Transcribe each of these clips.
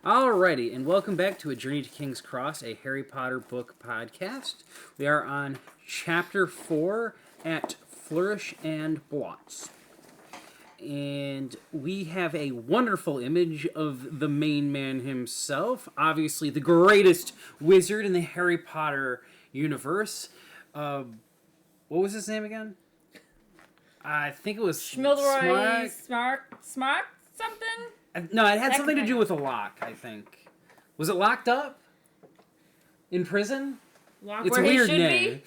Alrighty, and welcome back to A Journey to King's Cross, a Harry Potter book podcast. We are on Chapter 4 at Flourish and Blots. And we have a wonderful image of the main man himself, obviously the greatest wizard in the Harry Potter universe. What was his name again? I think it was Schmilderoy Smart something? No, it had something to do with a lock, I think. Was it locked up? In prison? It's a weird name.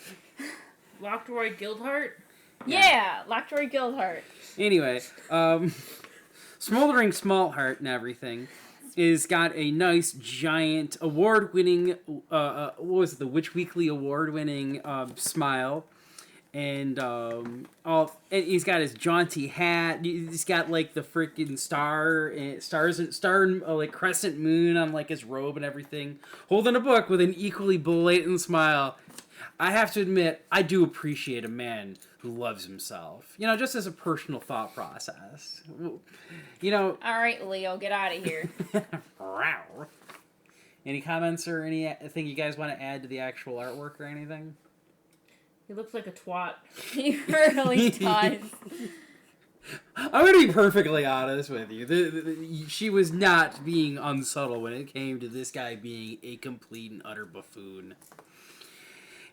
Lockroy Guildhart? Yeah, Lockroy Guildhart. Anyway, Smoldering Smallheart and everything is got a nice, giant, award-winning, what was it, the Witch Weekly award-winning smile. And he's got his jaunty hat. He's got like the freaking star like crescent moon on like his robe and everything, holding a book with an equally blatant smile. I have to admit, I do appreciate a man who loves himself. You know, just as a personal thought process. You know. All right, Leo, get out of here. Any comments or anything you guys want to add to the actual artwork or anything? He looks like a twat. He really does. I'm going to be perfectly honest with you. She was not being unsubtle when it came to this guy being a complete and utter buffoon.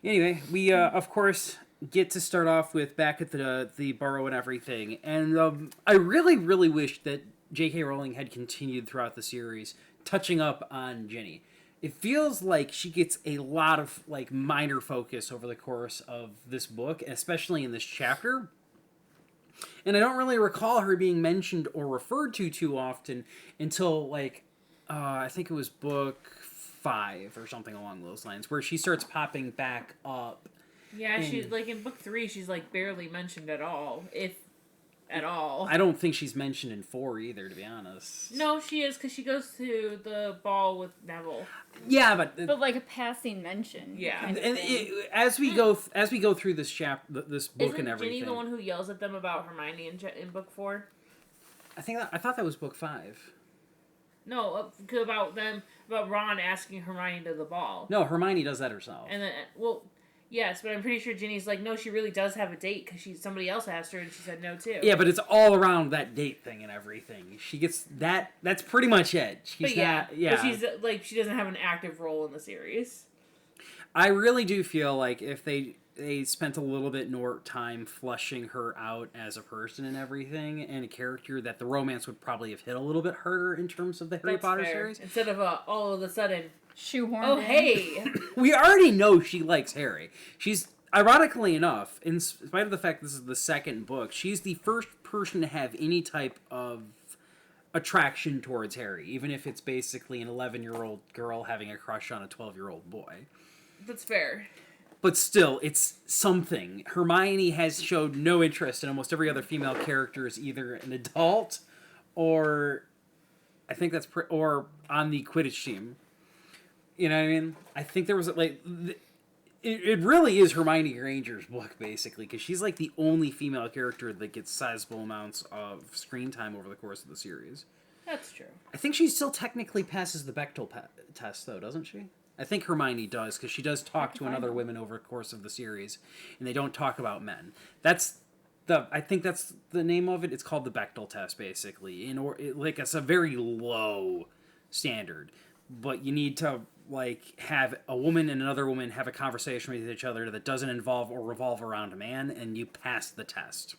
Anyway, we, of course, get to start off with back at the Burrow and everything. And I really, really wish that J.K. Rowling had continued throughout the series, touching up on Ginny. It feels like she gets a lot of like minor focus over the course of this book, especially in this chapter. And I don't really recall her being mentioned or referred to too often until like I think it was book 5 or something along those lines, where she starts popping back up. Yeah, she's like in book 3, she's like barely mentioned at all, if at all. I don't think she's mentioned in 4 either, to be honest. No, she is, because she goes to the ball with Neville. Yeah, but like a passing mention. Yeah, kind of and as we go through this this book Isn't and everything. Ginny the one who yells at them about Hermione in book 4? I thought that was book 5. No, about Ron asking Hermione to the ball. No, Hermione does that herself. And then, well, yes, but I'm pretty sure Ginny's like, no, she really does have a date because somebody else asked her and she said no too. Yeah, but it's all around that date thing and everything. She gets that. That's pretty much it. She's not. Yeah, but she's like, she doesn't have an active role in the series. I really do feel like if they spent a little bit more time fleshing her out as a person and everything, and a character, that the romance would probably have hit a little bit harder in terms of the Harry Potter series. Instead of all of a sudden shoehorn. Oh, hey. We already know she likes Harry. She's, ironically enough, in spite of the fact this is the second book, she's the first person to have any type of attraction towards Harry, even if it's basically an 11-year-old girl having a crush on a 12-year-old boy. That's fair. But still, it's something. Hermione has showed no interest in almost every other female character as either an adult or, I think that's, or on the Quidditch team. You know what I mean? I think there was, like, it really is Hermione Granger's book, basically, because she's, like, the only female character that gets sizable amounts of screen time over the course of the series. That's true. I think she still technically passes the Bechdel test, though, doesn't she? I think Hermione does, because she does talk to another women over the course of the series, and they don't talk about men. I think that's the name of it. It's called the Bechdel test, basically. It's a very low standard, but you need to like have a woman and another woman have a conversation with each other that doesn't involve or revolve around a man, and you pass the test.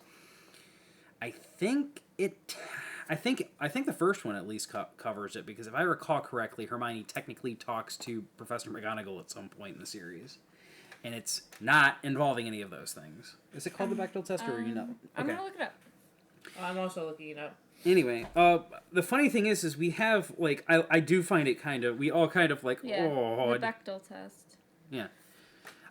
I think the first one at least covers it, because if I recall correctly, Hermione technically talks to Professor McGonagall at some point in the series, and it's not involving any of those things. Is it called the Bechdel test, or you know? Okay. I'm gonna look it up. I'm also looking it up. Anyway, the funny thing is we have like I do find it we all kind of like the Bechdel test. Yeah.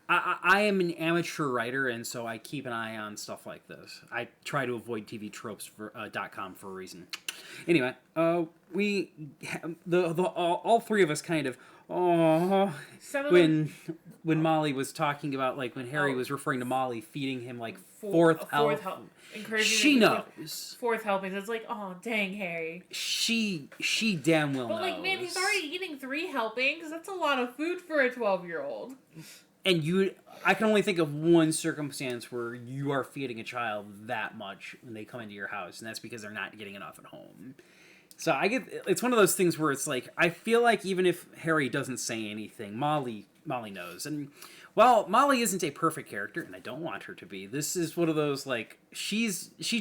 I am an amateur writer, and so I keep an eye on stuff like this. I try to avoid TVtropes for .com for a reason. Anyway, we all three of us kind of when when Molly was talking about, like, when Harry was referring to Molly feeding him, like, fourth help. She knows. Fourth helping. It's like, oh, dang, Harry. She damn well knows. But, like, man, he's already eating 3 helpings. That's a lot of food for a 12-year-old. And I can only think of one circumstance where you are feeding a child that much when they come into your house, and that's because they're not getting enough at home. So it's one of those things where it's like, I feel like even if Harry doesn't say anything, Molly knows. And while Molly isn't a perfect character, and I don't want her to be, this is one of those, like, she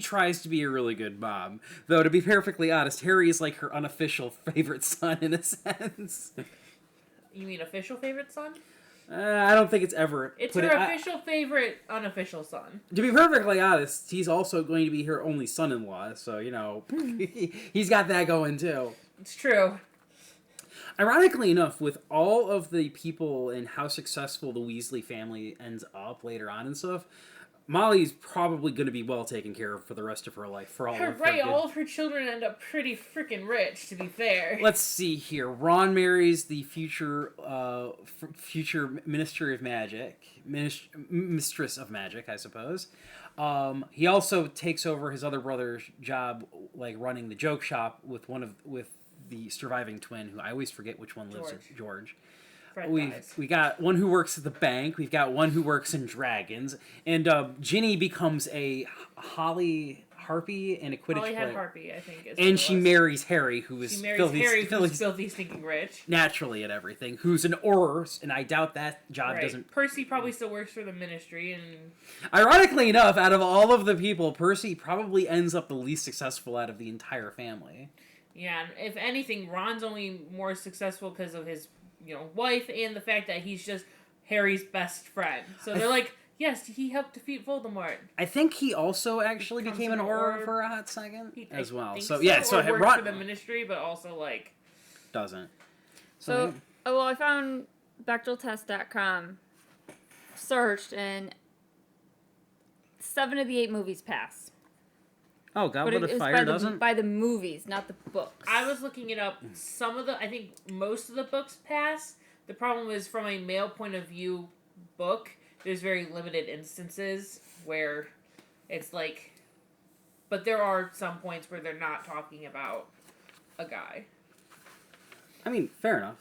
tries to be a really good mom. Though, to be perfectly honest, Harry is like her unofficial favorite son in a sense. You mean official favorite son? I don't think it's ever... It's her official favorite unofficial son. To be perfectly honest, he's also going to be her only son-in-law, so, he's got that going, too. It's true. Ironically enough, with all of the people and how successful the Weasley family ends up later on and stuff, Molly's probably going to be well taken care of for the rest of her life. For all of her all of her children end up pretty freaking rich, to be fair. Let's see here. Ron marries the future Ministry of Magic, Mistress of Magic, I suppose. He also takes over his other brother's job, like running the joke shop with the surviving twin, who I always forget which one lives. George. We got one who works at the bank. We've got one who works in dragons, and Ginny becomes a Harpy and a Quidditch player. Harpy, I think. And she marries Harry, who is filthy, stinking rich. Naturally at everything. Who's an Auror, and I doubt that job doesn't. Percy probably still works for the Ministry, and ironically enough, out of all of the people, Percy probably ends up the least successful out of the entire family. Yeah, and if anything, Ron's only more successful because of his wife, and the fact that he's just Harry's best friend. So they're like, yes, he helped defeat Voldemort. I think he also actually became an Auror for a hot second as well. So works for the Ministry, but also doesn't. I found BechdelTest.com, searched, and 7 of the 8 movies pass. Oh, Goblet of Fire doesn't? By the movies, not the books. I was looking it up. I think most of the books pass. The problem is, from a male point of view book, there's very limited instances where it's like... But there are some points where they're not talking about a guy. I mean, fair enough.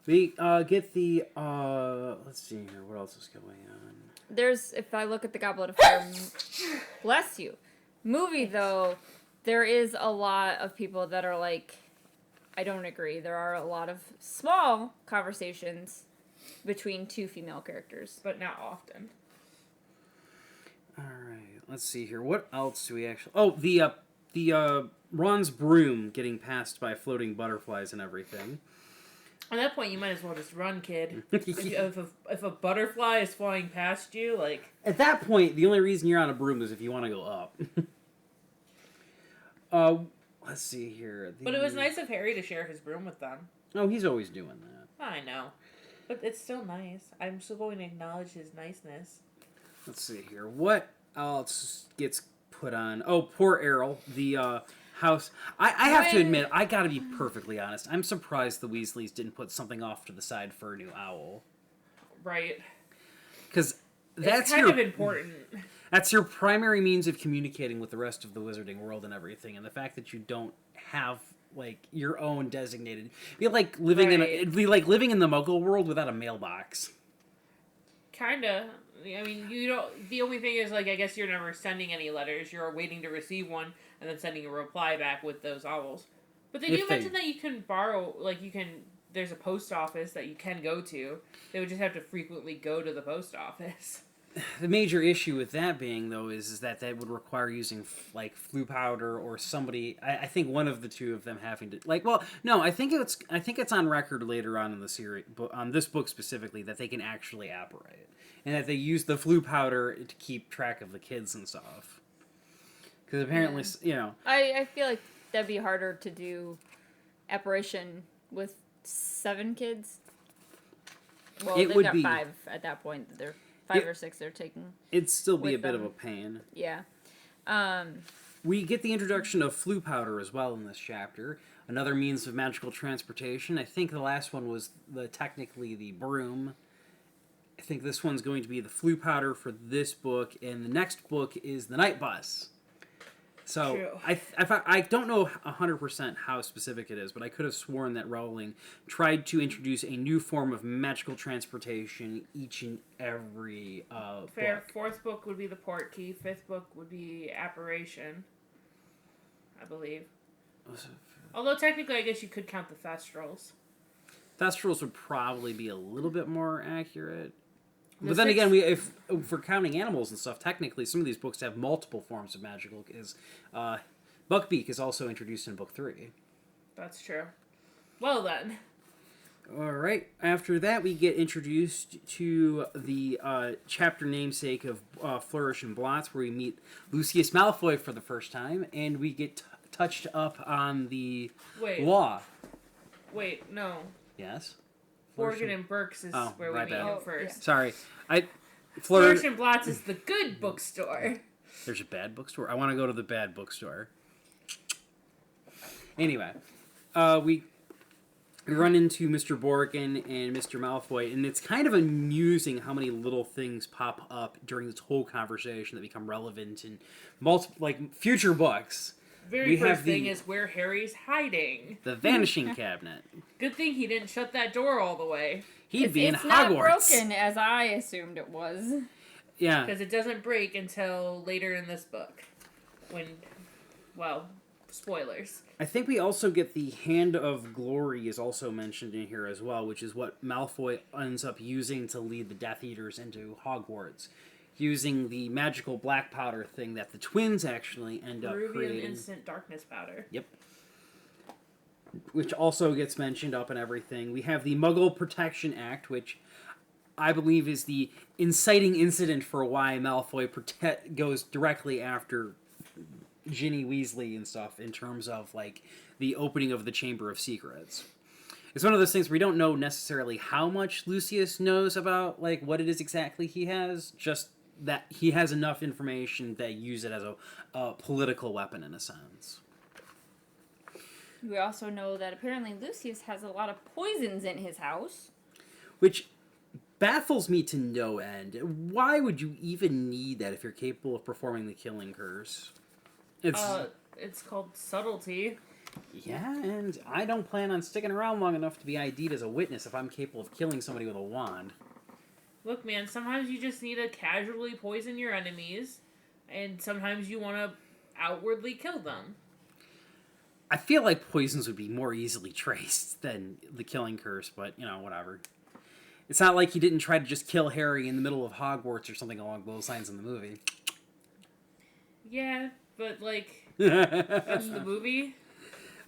We get the... let's see here. What else is going on? If I look at the Goblet of Fire... bless you. Movie, though, there is a lot of people that are like, I don't agree. There are a lot of small conversations between 2 female characters. But not often. Alright, let's see here. What else do we actually... Oh, the Ron's broom getting passed by floating butterflies and everything. At that point, you might as well just run, kid. if a butterfly is flying past you, like... At that point, the only reason you're on a broom is if you want to go up. Let's see here. But it was nice of Harry to share his broom with them. Oh, he's always doing that. I know. But it's still nice. I'm still going to acknowledge his niceness. Let's see here. What else gets put on? Oh, poor Errol. The house. I have to admit, I gotta be perfectly honest. I'm surprised the Weasleys didn't put something off to the side for a new owl. Right. Because that's kind of important. That's your primary means of communicating with the rest of the wizarding world and everything, and the fact that you don't have your own designated, it'd be like living in the Muggle world without a mailbox. Kinda. I mean, the only thing is, I guess you're never sending any letters. You're waiting to receive one and then sending a reply back with those owls. But they do mention that you can borrow, there's a post office that you can go to. They would just have to frequently go to the post office. The major issue with that being, though, is that would require using, Floo powder or somebody... I think one of the two of them having to... I think it's on record later on in the series, on this book specifically, that they can actually apparate. And that they use the Floo powder to keep track of the kids and stuff. Because apparently, I feel like that'd be harder to do apparition with 7 kids. Well, they've got 5 at that point. They're 5 or 6 they're taking. It'd still be a bit of a pain. Yeah. We get the introduction of Floo powder as well in this chapter. Another means of magical transportation. I think the last one was technically the broom. I think this one's going to be the flu powder for this book, and the next book is the night bus. So True. I don't know 100% how specific it is, but I could have sworn that Rowling tried to introduce a new form of magical transportation each and every Fair. book. Fourth book would be the port key. Fifth book would be apparition, I believe. Although technically, I guess you could count the Thestrals. Thestrals would probably be a little bit more accurate. The But then sixth- again, if for counting animals and stuff, technically some of these books have multiple forms of magical. Buckbeak is also introduced in book 3. That's true. Well then. All right. After that, we get introduced to the chapter namesake of Flourish and Blots, where we meet Lucius Malfoy for the first time, and we get touched up on the law. Wait, no. Yes. Forgan and Burks is where we right meet bad. him first. Sorry, Flourish and Blots is the good bookstore. There's a bad bookstore. I want to go to the bad bookstore. Anyway, we run into Mr. Borgin and Mr. Malfoy, and it's kind of amusing how many little things pop up during this whole conversation that become relevant in future books. Very first thing is where Harry's hiding. The vanishing cabinet. Good thing he didn't shut that door all the way. He'd be in It's Hogwarts. not broken as I assumed it was. Yeah. Because it doesn't break until later in this book. Spoilers. I think we also get the Hand of Glory is also mentioned in here as well, which is what Malfoy ends up using to lead the Death Eaters into Hogwarts. Using the magical black powder thing that the twins actually end up Peruvian creating. instant darkness powder. Yep. Which also gets mentioned up and everything. We have the Muggle Protection Act, which I believe is the inciting incident for why Malfoy goes directly after Ginny Weasley and stuff in terms of, the opening of the Chamber of Secrets. It's one of those things where we don't know necessarily how much Lucius knows about, what it is exactly he has, just that he has enough information that use it as a political weapon in a sense. We also know that apparently Lucius has a lot of poisons in his house. Which baffles me to no end. Why would you even need that if you're capable of performing the killing curse? It's called subtlety. Yeah, and I don't plan on sticking around long enough to be ID'd as a witness if I'm capable of killing somebody with a wand. Look, man, sometimes you just need to casually poison your enemies, and sometimes you want to outwardly kill them. I feel like poisons would be more easily traced than the killing curse, but, whatever. It's not like he didn't try to just kill Harry in the middle of Hogwarts or something along those lines in the movie. Yeah, but, that's the movie.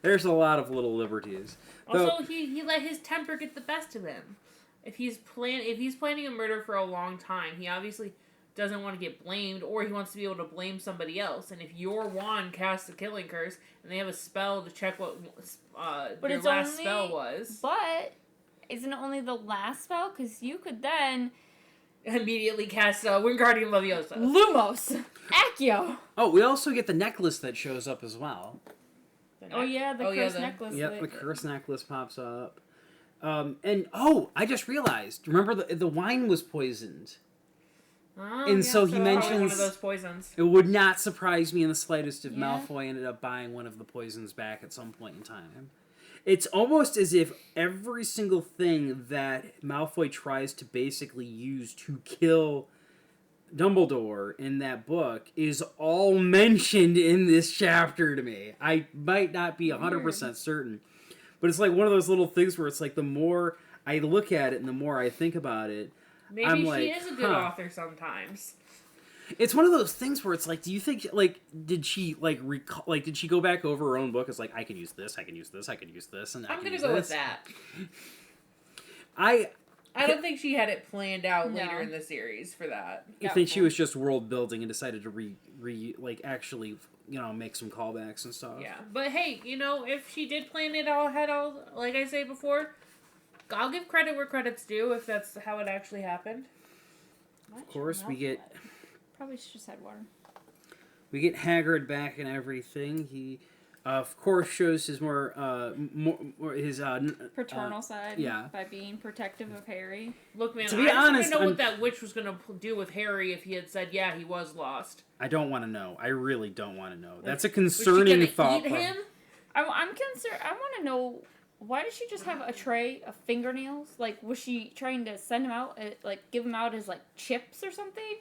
There's a lot of little liberties. Also, he let his temper get the best of him. If he's planning a murder for a long time, he obviously doesn't want to get blamed, or he wants to be able to blame somebody else. And if your wand casts a killing curse, and they have a spell to check what their last spell was, but isn't it only the last spell? Because you could then immediately cast Wingardium Leviosa. Lumos, Accio. Oh, we also get the necklace that shows up as well. The cursed necklace. Yep, the cursed necklace pops up. I just realized. Remember, the wine was poisoned. So he mentions one of those poisons. It would not surprise me in the slightest if Malfoy ended up buying one of the poisons back at some point in time. It's almost as if every single thing that Malfoy tries to basically use to kill Dumbledore in that book is all mentioned in this chapter to me. I might not be 100% certain. But it's like one of those little things where it's like the more I look at it and the more I think about it, maybe she is a good author sometimes. It's one of those things where it's like, do you think, did she, did she go back over her own book? It's like, I can use this, I can use this, I can use this, and I'm going to go with that. I don't think she had it planned out later in the series for that. I think she was just world building and decided to actually, make some callbacks and stuff. Yeah, but hey, if she did plan it all, like I say before, I'll give credit where credit's due if that's how it actually happened. Of course, we get... Probably should just had water. We get Hagrid back and everything. He Of course, shows his more his Paternal side. yeah. By being protective of Harry. Look, man, To be I honest, just want to know I'm- what that witch was going to do with Harry if he had said, yeah, he was lost. I don't want to know. I really don't want to know. That's a Was she concerning gonna thought. eat him? I'm concerned. I want to know, why did she just have a tray of fingernails? Like, was she trying to send him out, like, give him out as, like, chips or something?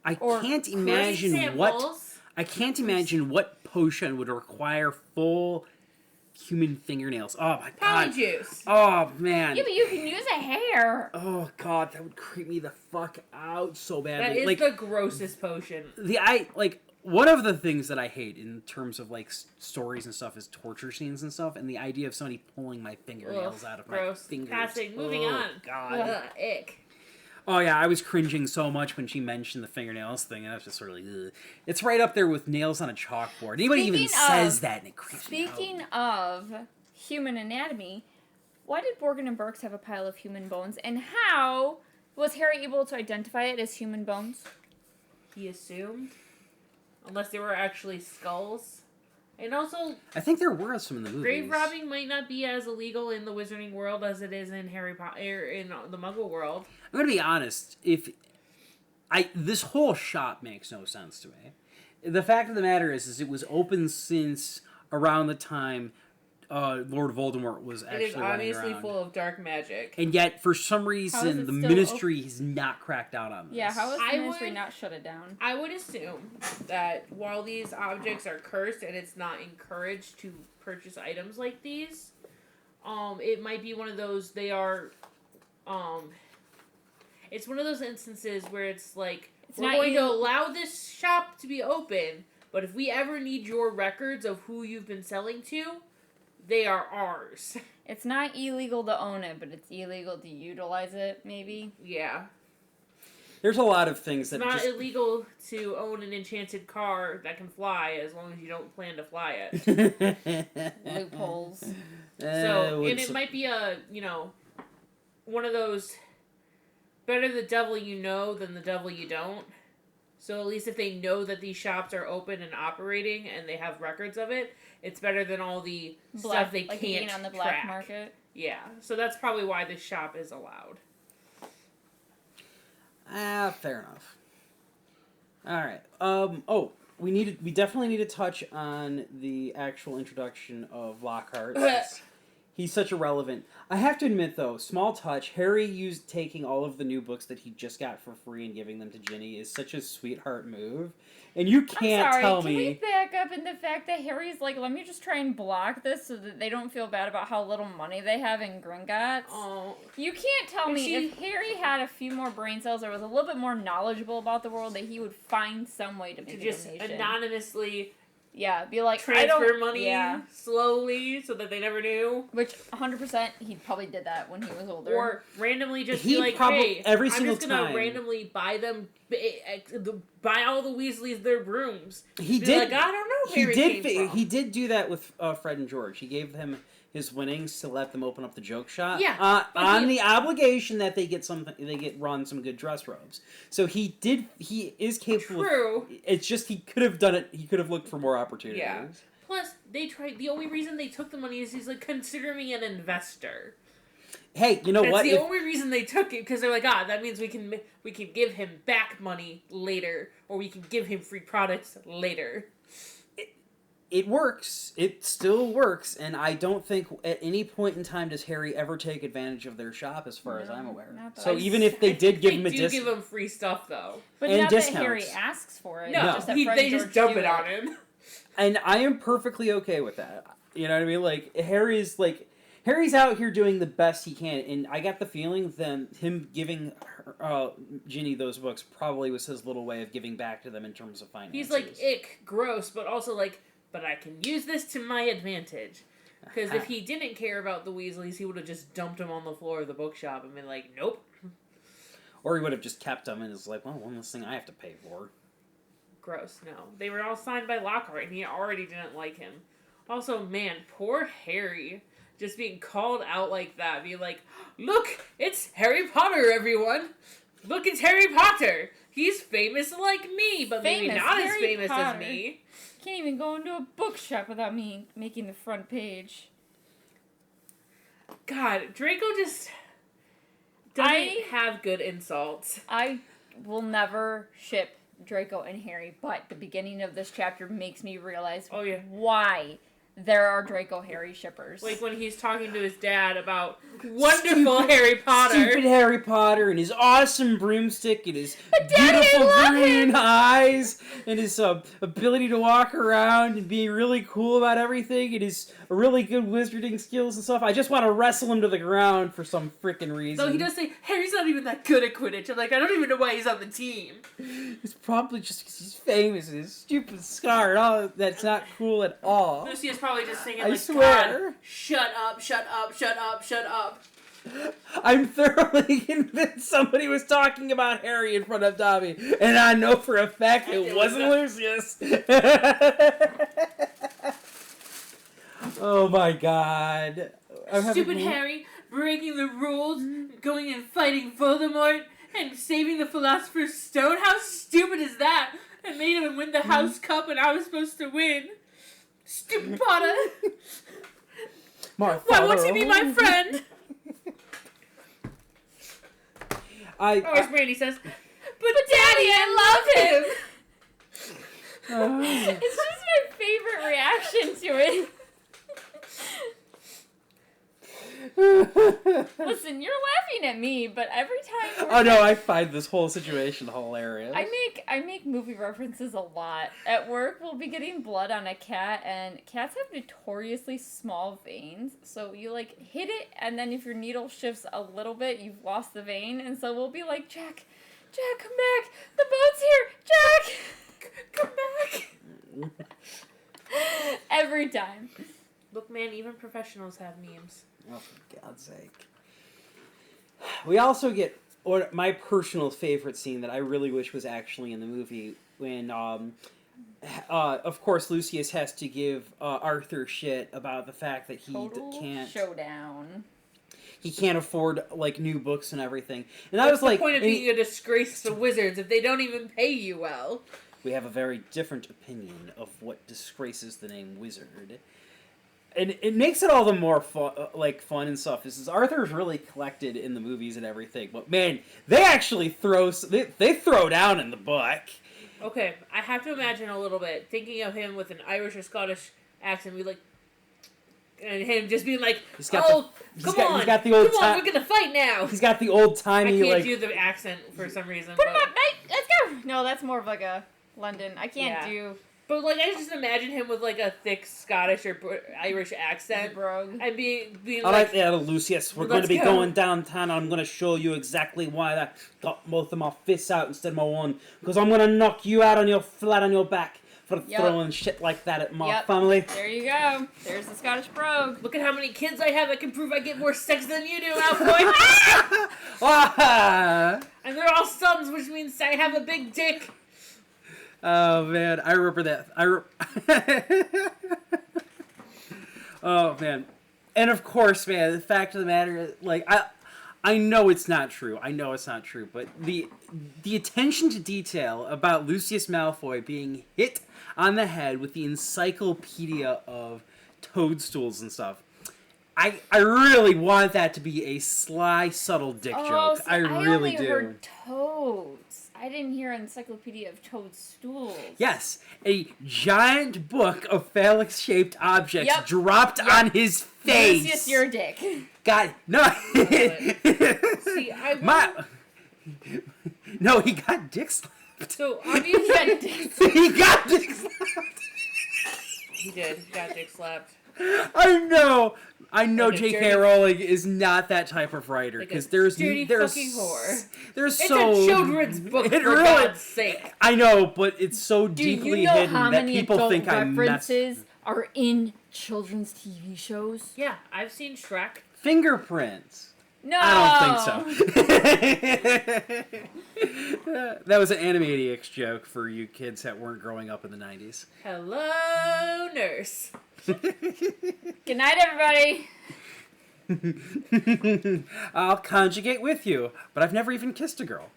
I Or can't imagine Samples. I can't imagine what potion would require full human fingernails. Oh my god. Polyjuice. Oh man. Yeah, but you can use a hair. Oh god, that would creep me the fuck out so That badly. is Like the grossest potion. one of the things that I hate in terms of like stories and stuff is torture scenes and stuff, and the idea of somebody pulling my fingernails out of Gross. my fingers. Passing. Moving Oh, on. God. Ugh, ick. Oh yeah, I was cringing so much when she mentioned the fingernails thing, and I was just sort of like, ugh. It's right up there with nails on a chalkboard. Anybody even says that, and it creeps me out. Speaking of human anatomy, why did Borgin and Burks have a pile of human bones, and how was Harry able to identify it as human bones? He assumed. Unless they were actually skulls. And also, I think there were some in the movies. grave robbing might not be as illegal in the Wizarding world as it is in Harry Potter, in the Muggle world. I'm gonna be honest. This whole shop makes no sense to me. The fact of the matter is it was open since around the time Lord Voldemort was actually It is running obviously around. full of dark magic. And yet, for some How is reason, it the still Ministry has not cracked out on this. Yeah, how is I the Ministry would- not shut it down? I would assume that while these objects are cursed and it's not encouraged to purchase items like these, it might be one of those, it's one of those instances where it's like, we're not going to you- allow this shop to be open, but if we ever need your records of who you've been selling to, they are ours. It's not illegal to own it, but it's illegal to utilize it, maybe? Yeah. There's a lot of things It's that not just... illegal to own an enchanted car that can fly as long as you don't plan to fly it. Loopholes. So, and it might be one of those, better the devil you know than the devil you don't. So at least if they know that these shops are open and operating and they have records of it, it's better than all the stuff they like can't being on the black track. market. Yeah, so that's probably why this shop is allowed. Fair enough. Alright. We definitely need to touch on the actual introduction of Lockhart. He's such a relevant. I have to admit, though, small touch. Harry used taking all of the new books that he just got for free and giving them to Ginny is such a sweetheart move. And you can't I'm sorry, tell can me. we back up in the fact that Harry's like, let me just try and block this so that they don't feel bad about how little money they have in Gringotts? Oh, You can't tell And me if Harry had a few more brain cells or was a little bit more knowledgeable about the world that he would find some way to to make a just donation. anonymously Yeah, be like, I transfer don't, money Yeah, slowly so that they never knew. which 100% he probably did that when he was older. Or randomly just He be like, probably- hey, every I'm single just gonna time. randomly buy them, buy all the Weasleys their brooms. He Be did. like, I don't know where he came from. He did do that with Fred and George. He gave them his winnings to let them open up the joke shop. Yeah, but on the obligation that they get run some good dress robes. So he did. He is capable. True. It's just he could have done it. He could have looked for more opportunities. Yeah. Plus, they tried. The only reason they took the money is he's like, consider me an investor. Hey, you know That's what? the only reason they took it, because they're like, that means we can give him back money later, or we can give him free products later. It works. It still works, and I don't think at any point in time does Harry ever take advantage of their shop, as far as No, I'm aware. not that So I- even if they I did think give him a do discount, give him free stuff though. but and not discounts. that Harry asks for it. No, just that Fred they and just George dump do it on him. and I am perfectly okay with that. You know what I mean? Like Harry's out here doing the best he can, and I got the feeling that him giving Ginny those books probably was his little way of giving back to them in terms of finances. He's like, ick, gross, but also like, but I can use this to my advantage. Because if he didn't care about the Weasleys, he would have just dumped them on the floor of the bookshop and been like, nope. Or he would have just kept them and is like, well, one less thing I have to pay for. Gross, no. They were all signed by Lockhart, and he already didn't like him. Also, man, poor Harry. Just being called out like that. Be like, look, it's Harry Potter, everyone. Look, it's Harry Potter. He's famous like me, but maybe Famous not as Harry famous Potter. as me. Can't even go into a bookshop without me making the front page. God, Draco just doesn't have good insults. I will never ship Draco and Harry, but the beginning of this chapter makes me realize why there are Draco Harry shippers. Like when he's talking to his dad about wonderful Harry Potter. Stupid Harry Potter and his awesome broomstick and his beautiful green eyes and his ability to walk around and being really cool about everything and his really good wizarding skills and stuff. I just want to wrestle him to the ground for some freaking reason. So he does say, Harry's not even that good at Quidditch. I'm like, I don't even know why he's on the team. It's probably just because he's famous and his stupid scar and all that's not cool at all. Lucia's probably just singing I like, swear. God, shut up, shut up, shut up, shut up. I'm thoroughly convinced somebody was talking about Harry in front of Dobby, and I know for a fact it wasn't Lucius. Oh my god. Stupid Harry breaking the rules, going and fighting Voldemort, and saving the Philosopher's Stone. How stupid is that? It made him win the House Cup and I was supposed to win. Stupid Potter. Why won't he be my friend? As Brandy says, but Daddy, I love him. It's just my favorite reaction to it. Listen, you're laughing at me, but every time Oh no, I find this whole situation hilarious. I make movie references a lot. At work, we'll be getting blood on a cat, and cats have notoriously small veins, so you like hit it, and then if your needle shifts a little bit, you've lost the vein, and so we'll be like, Jack, come back! The boat's here! Jack! Come back! Every time. Look, man, even professionals have memes. Oh, for God's sake. We also get my personal favorite scene that I really wish was actually in the movie when, of course, Lucius has to give Arthur shit about the fact that he can't... showdown. He can't afford, like, new books and everything. And I was like... What's the point of being a disgrace to wizards if they don't even pay you well? We have a very different opinion of what disgraces the name wizard. And it makes it all the more fun and stuff. This is Arthur's really collected in the movies and everything, but man, they actually throw down in the book. Okay, I have to imagine a little bit thinking of him with an Irish or Scottish accent, and him just being like, come on, we're gonna fight now. He's got the old timey. I can't do the accent for some reason. Put him up, mate. Let's go. No, that's more of like a London. I can't do. But, like, I just imagine him with, like, a thick Scottish or Irish accent. Brogue. And being all right, yeah, Lucius, we're going to be going downtown. I'm going to show you exactly why I got both of my fists out instead of my one. Because I'm going to knock you out flat on your back for throwing shit like that at my family. There you go. There's the Scottish brogue. Look at how many kids I have that can prove I get more sex than you do, Malfoy. And they're all sons, which means I have a big dick. Oh man, I remember that. Oh man, and of course, man, the fact of the matter is, like, I know it's not true. But the attention to detail about Lucius Malfoy being hit on the head with the encyclopedia of toadstools and stuff. I really want that to be a sly, subtle dick joke. See, I really do. Heard toads. I didn't hear Encyclopedia of Toadstools. Yes, a giant book of phallic-shaped objects dropped on his face. Lucius, your dick. God, no. See, No, he got dick slapped. So, obviously, he got dick slapped. He did. He got dick slapped. I know like J.K. Rowling is not that type of writer because like there's fucking whore. It's a children's book for God's sake. I know, but it's so deeply hidden that people think I'm references are in children's TV shows. Yeah, I've seen Shrek. Fingerprints. No, I don't think so. That was an Animaniacs joke for you kids that weren't growing up in the 90s. Hello, nurse. Good night, everybody. I'll conjugate with you, but I've never even kissed a girl.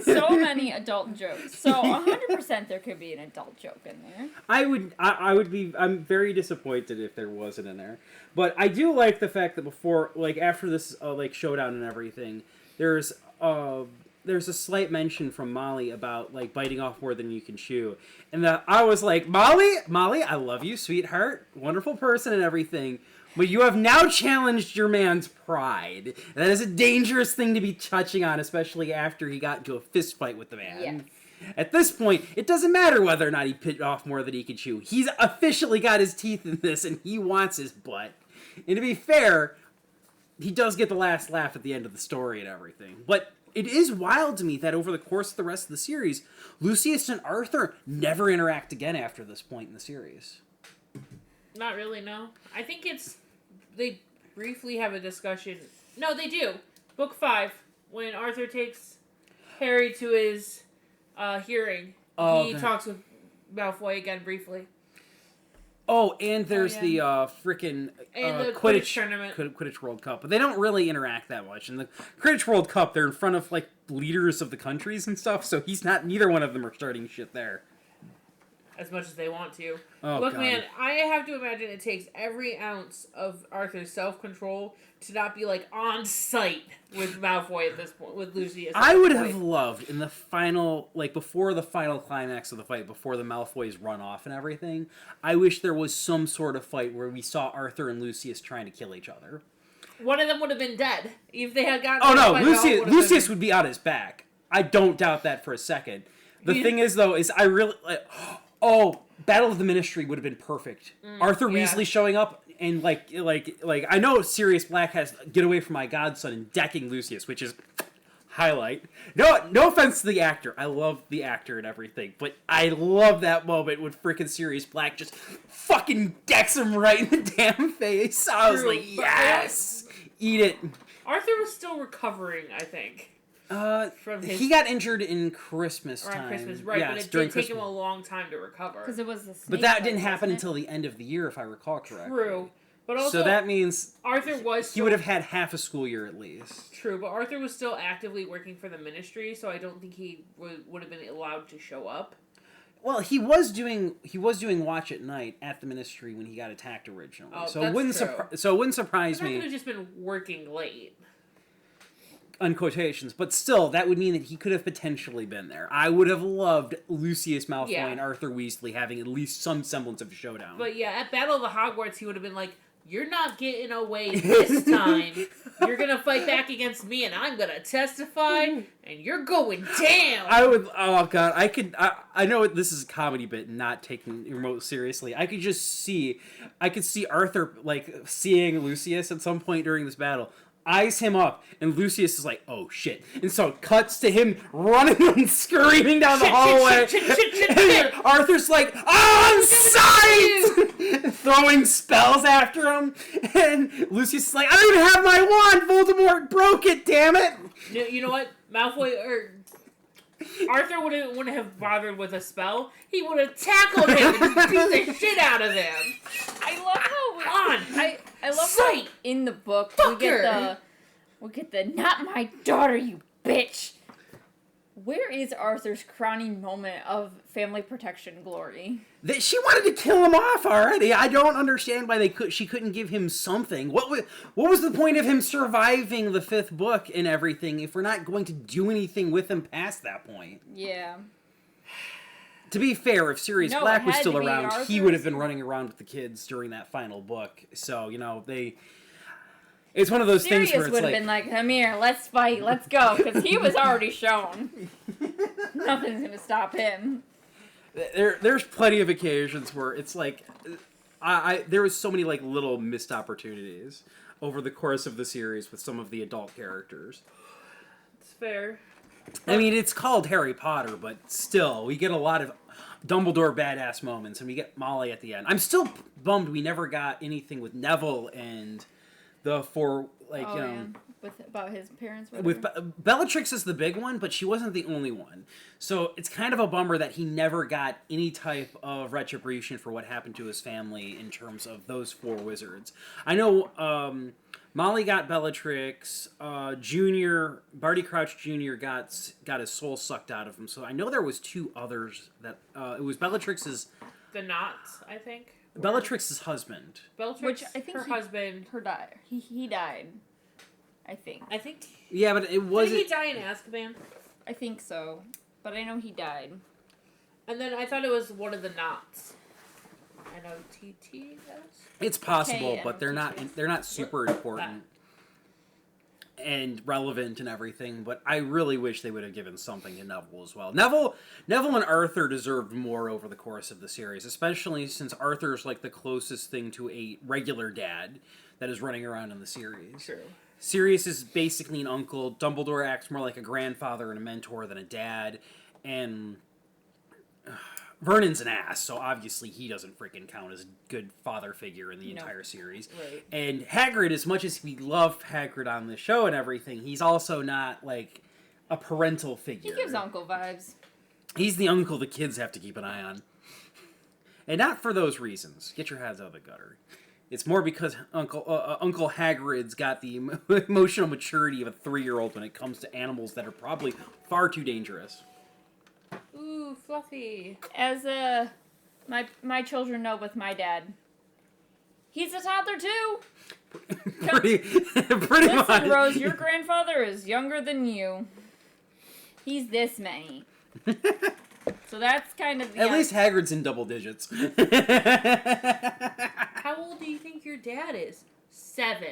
So many adult jokes. So 100% there could be an adult joke in there. I'm very disappointed if there wasn't in there. But I do like the fact that before, like, after this, like, showdown and everything, there's a slight mention from Molly about, like, biting off more than you can chew. And that I was like, Molly, I love you, sweetheart, wonderful person and everything, but you have now challenged your man's pride. That is a dangerous thing to be touching on, especially after he got into a fist fight with the man. Yes. At this point, it doesn't matter whether or not he bit off more than he can chew. He's officially got his teeth in this, and he wants his butt. And to be fair, he does get the last laugh at the end of the story and everything. But it is wild to me that over the course of the rest of the series, Lucius and Arthur never interact again after this point in the series. Not really, no. I think they briefly have a discussion. No, they do. Book 5, when Arthur takes Harry to his hearing, he talks with Malfoy again briefly. Oh, and there's the frickin' the Quidditch tournament. Quidditch World Cup. But they don't really interact that much. In the Quidditch World Cup, they're in front of, like, leaders of the countries and stuff, so neither one of them are starting shit there. As much as they want to. Oh, Look, God. man, I have to imagine it takes every ounce of Arthur's self-control to not be, like, on site with Malfoy at this point, with Lucius. I would have loved in the final, like, before the final climax of the fight, before the Malfoys run off and everything, I wish there was some sort of fight where we saw Arthur and Lucius trying to kill each other. One of them would have been dead if they had gotten. Oh no, Lucius would be on his back. I don't doubt that for a second. The thing is, though, is I really like. Oh, Battle of the Ministry would have been perfect. Arthur Weasley showing up and like I know Sirius Black has Get Away From My Godson and decking Lucius, which is highlight. No offense to the actor. I love the actor and everything, but I love that moment when freaking Sirius Black just fucking decks him right in the damn face. I was like, yes, eat it. Arthur was still recovering, I think. He got injured in Christmas time. Around Christmas, right? Yes, but it during did take Christmas. him a long time to recover. Because it was the snake. But that bite, didn't happen wasn't it? until the end of the year, if I recall correctly. True, but also so that means Arthur was. He would have had half a school year at least. True, but Arthur was still actively working for the Ministry, so I don't think he would have been allowed to show up. Well, he was doing watch at night at the Ministry when he got attacked originally. Oh, so that's it wouldn't surprise He me. could have just been working late. On quotations, but still, that would mean that he could have potentially been there. I would have loved Lucius Malfoy and Arthur Weasley having at least some semblance of a showdown. But yeah, at Battle of the Hogwarts, he would have been like, "You're not getting away this time. You're gonna fight back against me, and I'm gonna testify, and you're going down." I would. Oh God, I know this is a comedy bit, not taking remote seriously. I could see Arthur like seeing Lucius at some point during this battle. Eyes him up, and Lucius is like, "Oh shit!" And so it cuts to him running and screaming down the hallway. And Arthur's like, "On sight!" throwing spells after him, and Lucius is like, "I don't even have my wand. Voldemort broke it. Damn it!" You know what? Arthur wouldn't have bothered with a spell. He would have tackled him and beat the shit out of him. I love how I love Sight! how in the book Fucker! we get the "not my daughter, you bitch." Where is Arthur's crowning moment of family protection glory? She wanted to kill him off already. I don't understand why she couldn't give him something. What was the point of him surviving the 5th book and everything if we're not going to do anything with him past that point? Yeah. To be fair, if Sirius Black was still around, he would have been Arthur's. running around with the kids during that final book. So, it's one of those things where Sirius it's would have like... been like, "Come here, let's fight, let's go," because he was already shown. Nothing's gonna stop him. There's plenty of occasions where it's like... there was so many like little missed opportunities over the course of the series with some of the adult characters. It's fair. I mean, it's called Harry Potter, but still, we get a lot of Dumbledore badass moments, and we get Molly at the end. I'm still bummed we never got anything with Neville and the 4, like, about his parents. with Bellatrix is the big one, but she wasn't the only one. So it's kind of a bummer that he never got any type of retribution for what happened to his family in terms of those 4 wizards. I know Molly got Bellatrix. Junior, Barty Crouch Jr. got his soul sucked out of him. So I know there was 2 others that it was Bellatrix's. The Knots, I think. Bellatrix's husband. Bellatrix, Which I think her husband. He died. I think. Yeah, but it wasn't. Did he die in Azkaban? I think so, but I know he died. And then I thought it was one of the Knots. N-O-T-T-S? It's possible, K-N-O-T-T-S. but they're not super important and relevant and everything. But I really wish they would have given something to Neville as well. Neville and Arthur deserved more over the course of the series, especially since Arthur's like the closest thing to a regular dad that is running around in the series. True. Sirius is basically an uncle. Dumbledore acts more like a grandfather and a mentor than a dad. And Vernon's an ass, so obviously he doesn't freaking count as a good father figure in the entire series. Right. And Hagrid, as much as we love Hagrid on the show and everything, he's also not, like, a parental figure. He gives uncle vibes. He's the uncle the kids have to keep an eye on. And not for those reasons. Get your heads out of the gutter. It's more because Uncle Hagrid's got the emotional maturity of a 3-year-old when it comes to animals that are probably far too dangerous. Ooh, Fluffy. As my children know with my dad, he's a toddler too. pretty Listen, much. Rose, your grandfather is younger than you. He's this many. So that's kind of... At least Hagrid's in double digits. How old do you think your dad is? 7.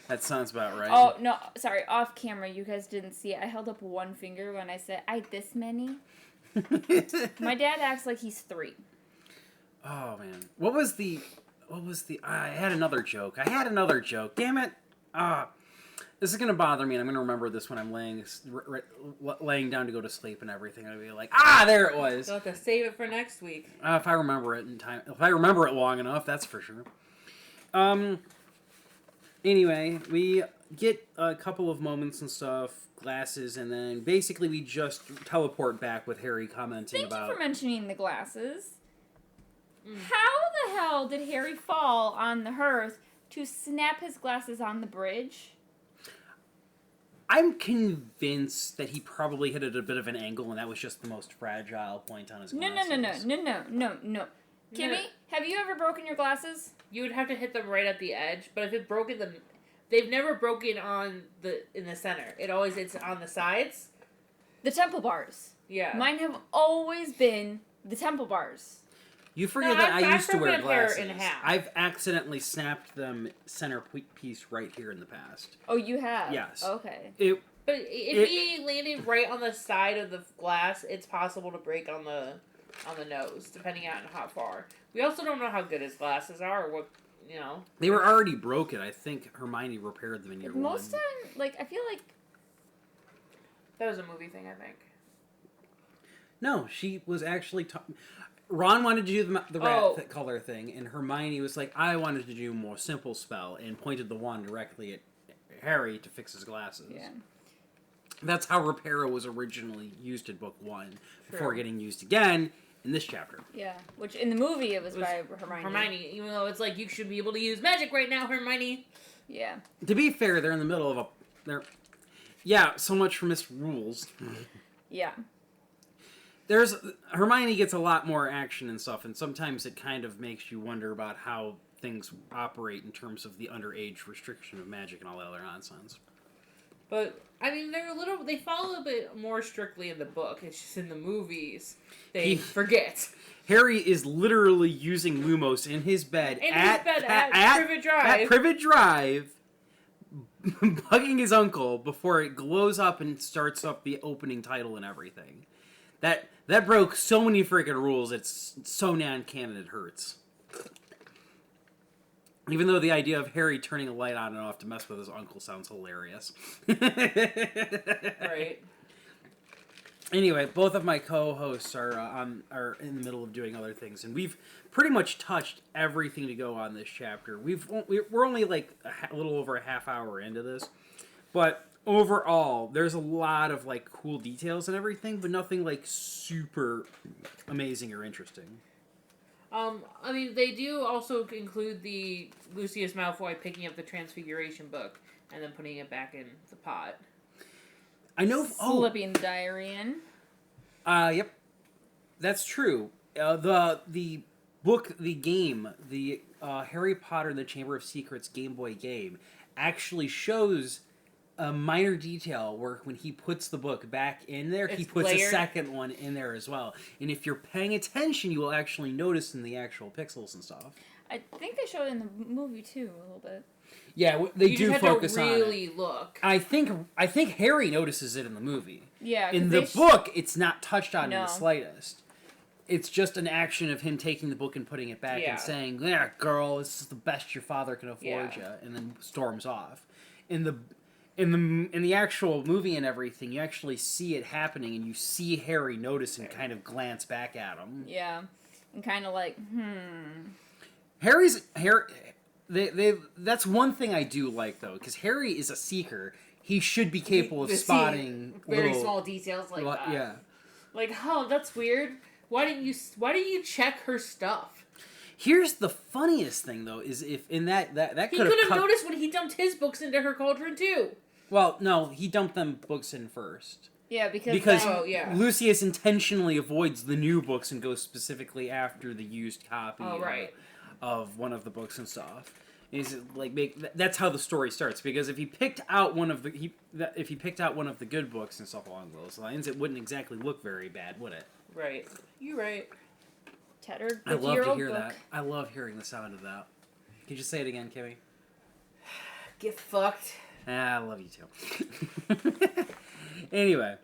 That sounds about right. Oh, no, sorry, off camera, you guys didn't see it. I held up one finger when I said, this many? My dad acts like he's 3. Oh, man. What was the... I had another joke. Damn it. This is going to bother me, and I'm going to remember this when I'm laying down to go to sleep and everything. I'll be like, there it was. You'll have to save it for next week. If I remember it in time. If I remember it long enough, that's for sure. Anyway, we get a couple of moments and stuff, glasses, and then basically we just teleport back with Harry commenting about... Thank you for mentioning the glasses. How the hell did Harry fall on the hearth to snap his glasses on the bridge? I'm convinced that he probably hit it at a bit of an angle, and that was just the most fragile point on his glasses. No. Kimmy, have you ever broken your glasses? You would have to hit them right at the edge, but if it broken them, they've never broken in the center. It's on the sides. The temple bars. Yeah. Mine have always been the temple bars. You forget that I used to wear glasses. In half. I've accidentally snapped them center piece right here in the past. Oh, you have? Yes. Okay. But if he landed right on the side of the glass, it's possible to break on the nose, depending on how far. We also don't know how good his glasses are, or what, They were already broken. I think Hermione repaired them in year 1. Most time, I feel like... That was a movie thing, I think. No, she was actually... Ron wanted to do the rat color thing, and Hermione was like, I wanted to do a more simple spell, and pointed the wand directly at Harry to fix his glasses. Yeah. That's how Reparo was originally used in Book 1, before getting used again in this chapter. Yeah, which in the movie it was by Hermione. Even though it's like, you should be able to use magic right now, Hermione. Yeah. To be fair, they're in the middle of yeah, so much for Miss Rules. Yeah. Hermione gets a lot more action and stuff, and sometimes it kind of makes you wonder about how things operate in terms of the underage restriction of magic and all that other nonsense. But, I mean, they follow a bit more strictly in the book. It's just in the movies, they forget. Harry is literally using Lumos in his bed at Privet Drive. At Privet Drive, bugging his uncle before it glows up and starts up the opening title and everything. That broke so many freaking rules, it's so non-canon it hurts. Even though the idea of Harry turning a light on and off to mess with his uncle sounds hilarious. Right. Anyway, both of my co-hosts are in the middle of doing other things, and we've pretty much touched everything to go on this chapter. We're only like a little over a half hour into this, but overall, there's a lot of like cool details and everything, but nothing like super amazing or interesting. I mean, they do also include the Lucius Malfoy picking up the Transfiguration book and then putting it back in the pot. I know. Slipping the diary in. Yep, that's true. The book, the game, the Harry Potter and the Chamber of Secrets Game Boy game actually shows a minor detail where when he puts the book back in there, he puts a second one in there as well. And if you're paying attention, you will actually notice in the actual pixels and stuff. I think they showed it in the movie too a little bit. Yeah, they you do just focus have to on really it. Look. I think Harry notices it in the movie. Yeah. In the book, it's not touched on in the slightest. It's just an action of him taking the book and putting it back and saying, "Yeah, girl, this is the best your father can afford you," and then storms off. In the actual movie and everything, you actually see it happening, and you see Harry notice and kind of glance back at him. Yeah, and kind of like, Harry. That's one thing I do like though, because Harry is a seeker. He should be capable of spotting very small details like that. Yeah. Like, oh, that's weird. Why didn't you check her stuff? Here's the funniest thing though, is if in that he could have noticed when he dumped his books into her cauldron too. Well, no, he dumped them books in first. Yeah, because Lucius intentionally avoids the new books and goes specifically after the used copy of one of the books and stuff. Is like that's how the story starts, because if he picked out one of the good books and stuff along those lines, it wouldn't exactly look very bad, would it? Right. You're right. Tattered. I love to hear that. I love hearing the sound of that. Could you say it again, Kimmy? Get fucked. I love you too. Anyway,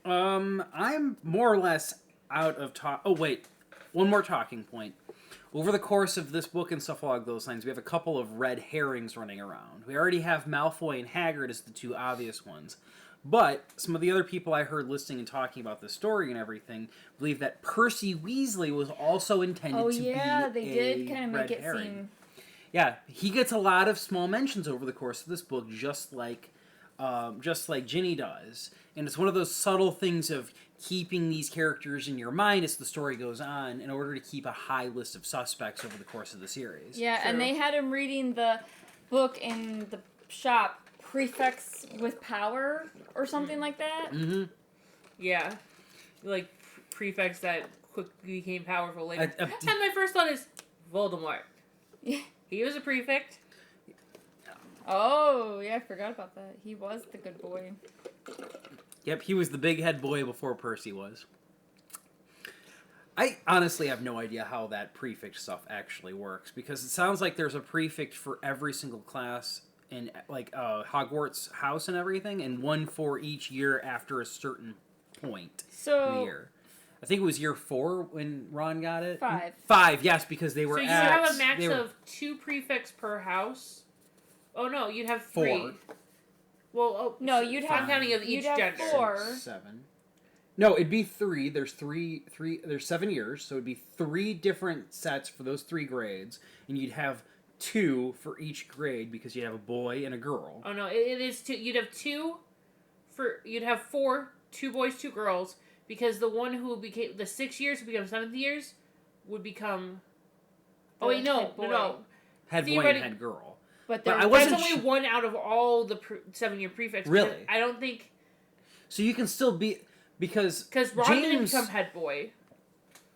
I'm more or less out of talk. Oh wait, one more talking point. Over the course of this book and stuff along those lines, we have a couple of red herrings running around. We already have Malfoy and Hagrid as the two obvious ones. But some of the other people I heard listening and talking about the story and everything believe that Percy Weasley was also intended to be they did kind of make it herring. seem... Yeah, he gets a lot of small mentions over the course of this book, just like Ginny does. And it's one of those subtle things of keeping these characters in your mind as the story goes on in order to keep a high list of suspects over the course of the series. Yeah, and they had him reading the book in the shop, Prefects with Power, or something like that. Mm-hmm. Yeah. Like, prefects that quickly became powerful later. And my first thought is, Voldemort. Yeah. He was a prefect. Oh, yeah, I forgot about that. He was the good boy. Yep, he was the big head boy before Percy was. I honestly have no idea how that prefect stuff actually works, because it sounds like there's a prefect for every single class in like Hogwarts house and everything, and one for each year after a certain point in the year. I think it was year 4 when Ron got it. 5. 5, yes, because they were. So you have a max of 2 prefects per house. Oh no, you'd have 3. 4. Well, no, you'd have. I'm counting of each gender. 4. 7. No, it'd be 3. There's 3. There's 7 years, so it'd be 3 different sets for those 3 grades, and you'd have 2 for each grade because you'd have a boy and a girl. Oh no, it is 2. You'd have 2 for. You'd have 4, 2 boys, 2 girls, because the one who became the 6 years who become 7th years would become. Oh wait, no. Head boy and head girl. But that's only one out of all the 7-year prefects. Really? I don't think. So you can still be because Ron didn't become head boy.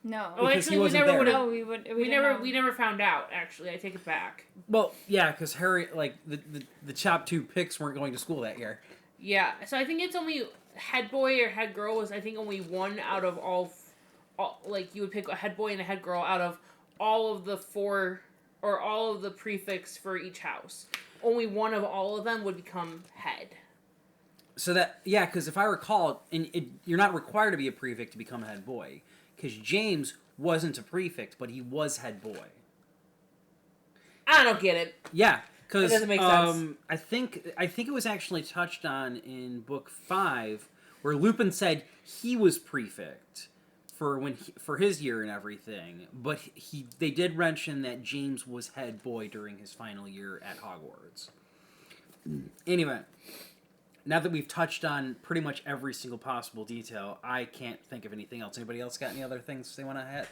No. Oh, because actually, we never would have. No, We never found out. Actually, I take it back. Well, yeah, because Harry, like the top 2 picks weren't going to school that year. Yeah, so I think it's only head boy or head girl was only one out of all. Like you would pick a head boy and a head girl out of all of the 4. Or all of the prefects for each house. Only one of all of them would become head. So that, yeah, because if I recall, you're not required to be a prefect to become a head boy. Because James wasn't a prefect, but he was head boy. I don't get it. Yeah, because it doesn't make sense. I think it was actually touched on in book 5, where Lupin said he was prefect for his year and everything, but they did mention that James was head boy during his final year at Hogwarts. Anyway, now that we've touched on pretty much every single possible detail, I can't think of anything else. Anybody else got any other things they want to hit?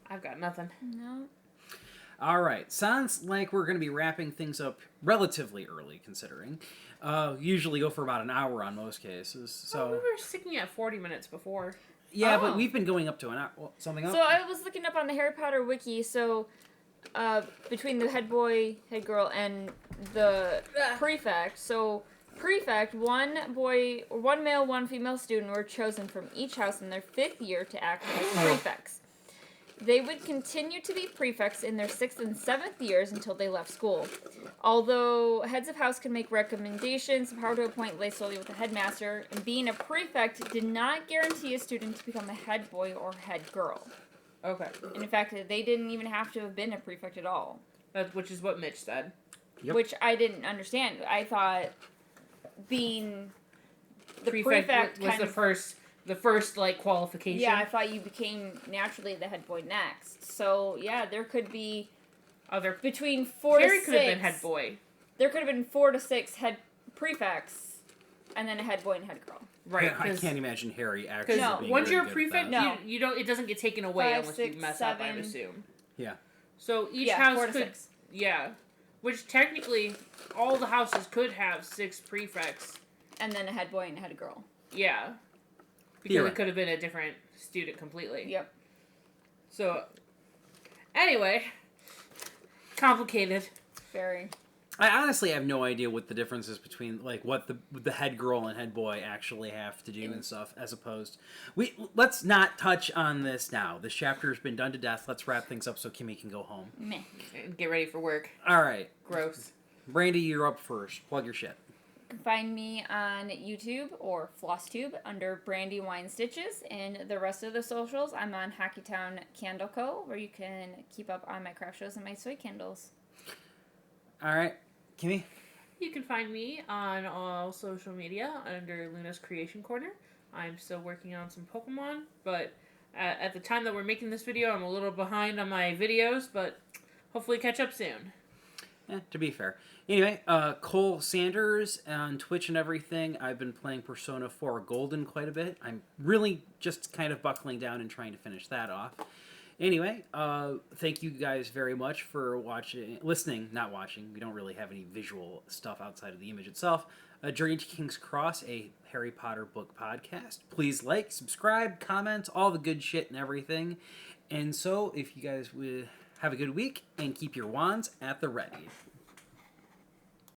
I've got nothing. No. All right. Sounds like we're going to be wrapping things up relatively early, considering. Usually go for about an hour on most cases. So we were sticking at 40 minutes before. yeah, but we've been going up to an hour. Well, something else. So I was looking up on the Harry Potter wiki. So between the head boy, head girl, and the prefect. So prefect, one male, one female student were chosen from each house in their 5th year to act as prefects. They would continue to be prefects in their 6th and 7th years until they left school. Although heads of house can make recommendations, the power to appoint lay solely with the headmaster, and being a prefect did not guarantee a student to become a head boy or head girl. Okay. And in fact, they didn't even have to have been a prefect at all. Which is what Mitch said. Yep. Which I didn't understand. I thought being the prefect was the first like qualification. Yeah, I thought you became naturally the head boy next. So yeah, there could be between 4 Harry to 6. could have been head boy. There could have been 4 to 6 head prefects, and then a head boy and head girl. Right. I can't imagine Harry actually. Because being once very you're a good prefect, at that. you don't. It doesn't get taken away 5, unless 6, you mess 7. up. I would assume. Yeah. So each 4 house to could. 6. Yeah. Which technically, all the houses could have 6 prefects. And then a head boy and a head girl. Yeah. Because it could have been a different student completely. Yep. So, anyway, complicated. Very. I honestly have no idea what the difference is between like what the head girl and head boy actually have to do and stuff, as opposed let's not touch on this now. This chapter has been done to death. Let's wrap things up so Kimmy can go home. Meh. Get ready for work. All right. Gross. Brandy, you're up first. Plug your shit. You can find me on YouTube or FlossTube under Brandy Wine Stitches, and the rest of the socials, I'm on Hockeytown Candle Co., where you can keep up on my craft shows and my soy candles. All right. Kimmy? You can find me on all social media under Luna's Creation Corner. I'm still working on some Pokemon, but at the time that we're making this video, I'm a little behind on my videos, but hopefully catch up soon. To be fair. Anyway, Cole Sanders on Twitch and everything. I've been playing Persona 4 Golden quite a bit. I'm really just kind of buckling down and trying to finish that off. Anyway, thank you guys very much for listening, not watching. We don't really have any visual stuff outside of the image itself. Journey to King's Cross, a Harry Potter book podcast. Please like, subscribe, comment, all the good shit and everything. And so, if you guys would have a good week and keep your wands at the ready.